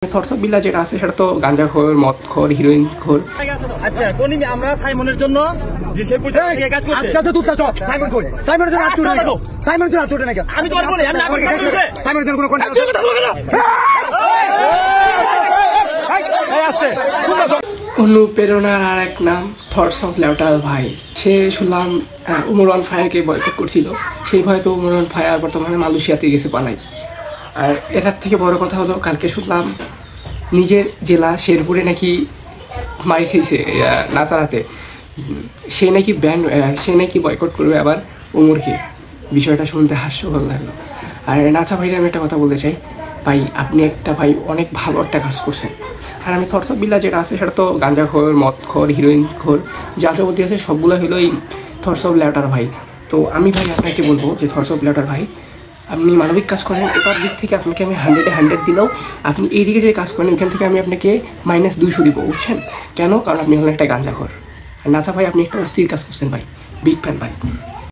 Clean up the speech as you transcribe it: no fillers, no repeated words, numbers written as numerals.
Thoughts of বিল্লা যেটা আছে সেটা তো গাঁজা খোর, মদ খোর, হিরোইন খোর। আচ্ছা কোন আমরা সাইমনের জন্য যে সে পর্যন্ত কাজ করছে আচ্ছা তুই চল সাইমন কই সাইমনের জন্য আত্মুড়ে নাকি সাইমনের জন্য আত্মুড়ে নাকি আমি তো বলি আমি না করি সাইমনের জন্য কোনো কন্টাক্ট আছে অনুপ্রেরণার আর এক নাম থটস অফ লেউটাল ভাই। সে শুনলাম উমর অন ফায়ারকে বয়কট করছিল, সেই ভয়ে তো উমর অন ফায়ার বর্তমানে মালয়েশিয়াতে গেছে পালাই। আর এটার থেকে বড় কথা হলো কালকে শুনলাম নিজের জেলা শেরপুরে নাকি মার খেয়েছে নাচারাতে, সে নাকি বয়কট করবে আবার উমরকে। বিষয়টা শুনতে হাস্যকর লাগলো। আর নাচা ভাইরে আমি একটা কথা বলতে চাই, ভাই আপনি অনেক ভালো একটা কাজ করছেন। আর আমি থটস অফ বিল্লা যেটা আছে সেটা তো গাঁজা খোর, মদ খোর, হিরোইন খোর, যা যাবতীয় আছে সবগুলো হলো এই থটস অফ লেউটাল ভাই। তো আমি ভাই আপনাকে বলবো যে থটস অফ লেউটাল ভাই, আপনি মানবিক কাজ করেন, এটার দিক থেকে আপনাকে আমি 100-এ 100 দিলেও আপনি এই দিকে যে কাজ করেন এখান থেকে আমি আপনাকে -200 দিব, বুঝছেন কেন? কারণ আপনি হলেন একটা গাঁজাখোর। আর নাচা ভাই আপনি একটা অস্থির কাজ করছেন ভাই, বিগ ফ্যান ভাই।